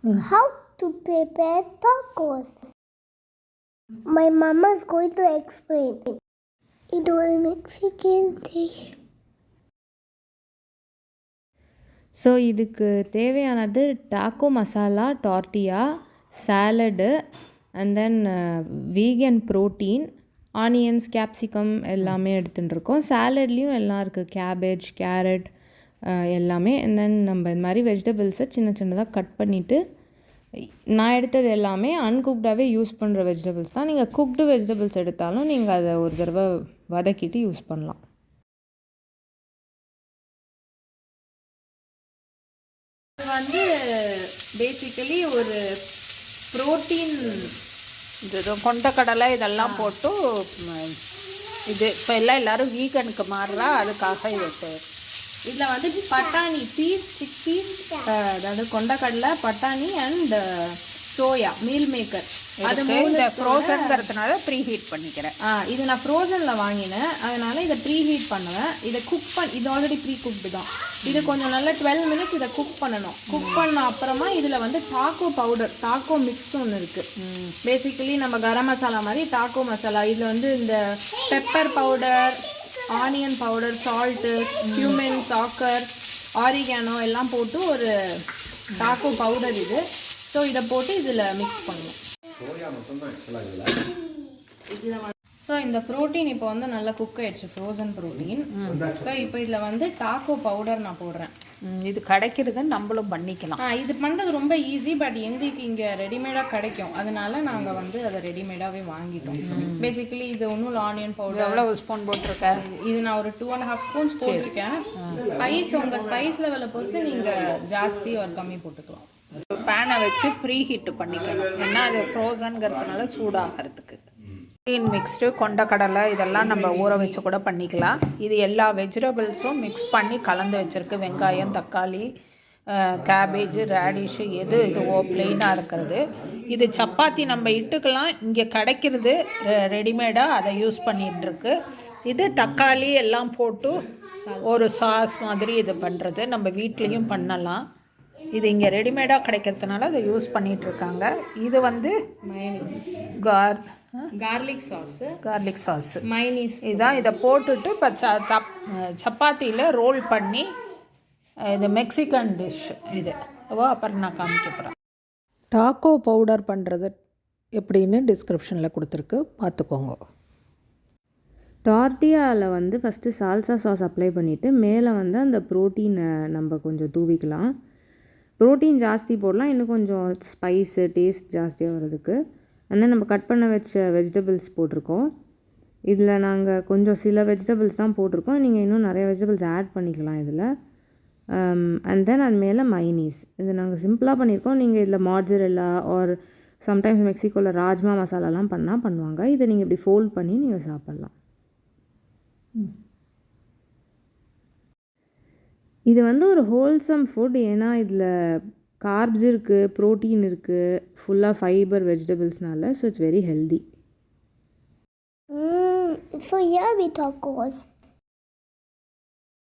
how to prepare tacos. My mama is going to explain. It was a Mexican dish. So இதுக்கு தேவையானது taco masala, tortilla, salad and then vegan protein, onions, capsicum எல்லாமே எடுத்துட்டுருக்கோம். சாலட்லேயும் எல்லாம் இருக்குது, cabbage, carrot எல்லாமே. And then நம்ம இந்த மாதிரி வெஜிடபிள்ஸை சின்ன சின்னதாக கட் பண்ணிவிட்டு, நான் எடுத்தது எல்லாமே அன்குக்டாகவே யூஸ் பண்ணுற வெஜிடபிள்ஸ் தான். நீங்கள் குக்டு வெஜிடபிள்ஸ் எடுத்தாலும் நீங்கள் அதை ஒரு தடவை வதக்கிட்டு யூஸ் பண்ணலாம். இது வந்து பேசிக்கலி ஒரு ப்ரோட்டீன், இது கொண்டக்கடலை இதெல்லாம் போட்டு இது இப்போ எல்லோரும் வீகனுக்கு மாறுறா, அதுக்காக இது. இதில் வந்து பட்டாணி பீஸ், சிக் பீஸ், அதாவது கொண்டக்கடலை, பட்டாணி அண்ட் சோயா மீல் மேக்கர். அது இந்த ஃப்ரோசன்ங்கிறதுனால ப்ரீ ஹீட் பண்ணிக்கிறேன். இது நான் ஃப்ரோசனில் வாங்கினேன், அதனால் இதை ப்ரீ ஹீட் பண்ணுவேன். இதை இது ஆல்ரெடி ப்ரீ குக்டு தான். இது கொஞ்சம் நல்லா 12 மினிட்ஸ் இதை குக் பண்ணணும். குக் பண்ண அப்புறமா இதில் வந்து டாக்கோ பவுடர், டாக்கோ மிக்ஸ் ஒன்று இருக்குது. பேசிக்கலி நம்ம கரம் மசாலா மாதிரி டாக்கோ மசாலா. இதில் வந்து இந்த pepper powder, onion powder, salt, cumin, soccer, oregano எல்லாம் போட்டு ஒரு டாக்கோ பவுடர் இது. ஸோ இதை போட்டு இதில் மிக்ஸ் பண்ணுவோம். ஸோ இந்த ப்ரோட்டீன் இப்போ வந்து நல்லா குக் ஆயிடுச்சு, ஃப்ரோசன் ப்ரோட்டீன். ஸோ இப்போ இதில் வந்து டாக்கோ பவுடர் நான் போடுறேன். இது கிடைக்கிறதுன்னு நம்மளும் பண்ணிக்கலாம். இது பண்ணுறது ரொம்ப ஈஸி. பட் எங்களுக்கு இங்கே ரெடிமேடாக கிடைக்கும், அதனால நாங்கள் வந்து அதை ரெடிமேடாகவே வாங்கிட்டோம். பேசிக்கலி இது ஒன்றும் ஆனியன் பவுடர். எவ்வளோ ஸ்பூன் போட்டிருக்கேன்? இது நான் ஒரு 2.5 ஸ்பூன்ஸ் போட்டிருக்கேன். ஸ்பைஸ் உங்கள் ஸ்பைஸ் லெவலை பொறுத்து நீங்கள் ஜாஸ்தி ஒரு கம்மி போட்டுக்கலாம். பேனை வச்சு ப்ரீ ஹீட்டு பண்ணிக்கணும், ஏன்னா அது ஃப்ரோசன்கிறதுனால சூடாகிறதுக்கு. க்ரீன் மிக்ஸ்டு, கொண்டக்கடலை இதெல்லாம் நம்ம ஊற வச்சு கூட பண்ணிக்கலாம். இது எல்லா வெஜிடபிள்ஸும் மிக்ஸ் பண்ணி கலந்து வச்சுருக்கு. வெங்காயம், தக்காளி, கேபேஜ், ரேடிஷு, எது இதுவோ ப்ளெயினாக இருக்கிறது. இது சப்பாத்தி நம்ம இட்டுக்கலாம், இங்கே கிடைக்கிறது ரெடிமேடாக, அதை யூஸ் பண்ணிகிட்ருக்கு. இது தக்காளி எல்லாம் போட்டு ஒரு சாஸ் மாதிரி இது பண்ணுறது, நம்ம வீட்லேயும் பண்ணலாம். இது இங்கே ரெடிமேடாக கிடைக்கிறதுனால அதை யூஸ் பண்ணிகிட்ருக்காங்க. இது வந்து கார்லிக் சாஸு மைனீஸ் இதுதான். இதை போட்டுட்டு இப்போ சப்பாத்தியில் ரோல் பண்ணி, இது மெக்சிகன் டிஷ் இது. அப்புறம் நான் காமிக்க போகிறேன். டாக்கோ பவுடர் பண்ணுறது எப்படின்னு டிஸ்கிரிப்ஷனில் கொடுத்துருக்கு, பார்த்துக்கோங்க. டார்ட்டியாவில் வந்து ஃபஸ்ட்டு சால்சா சாஸ் அப்ளை பண்ணிவிட்டு மேலே வந்து அந்த ப்ரோட்டீனை நம்ம கொஞ்சம் தூவிக்கலாம். ப்ரோட்டீன் ஜாஸ்தி போடலாம், இன்னும் கொஞ்சம் ஸ்பைஸு டேஸ்ட் ஜாஸ்தியாக வர்றதுக்கு. அந்த நம்ம கட் பண்ண வச்ச வெஜிடபிள்ஸ் போட்டிருக்கோம். இதில் நாங்கள் கொஞ்சம் சில வெஜிடபிள்ஸ் தான் போட்டிருக்கோம், நீங்கள் இன்னும் நிறைய வெஜிடபிள்ஸ் ஆட் பண்ணிக்கலாம் இதில். அண்ட் தென் அது மேலே மைனீஸ். இது நாங்கள் சிம்பிளாக பண்ணியிருக்கோம். நீங்கள் இதில் மார்ஜரெல்லா ஆர் சம்டைம்ஸ் மெக்சிகோவில் ராஜ்மா மசாலாலாம் பண்ணுவாங்க. இதை நீங்கள் இப்படி ஃபோல்ட் பண்ணி நீங்கள் சாப்பிட்லாம். இது வந்து ஒரு ஹோல்சம் ஃபுட், ஏன்னா இதில் கார்ப்ஸ் இருக்குது, ப்ரோட்டீன் இருக்குது, ஃபுல்லாக ஃபைபர் வெஜிடபிள்ஸ்னால. So it's very healthy. So here we talk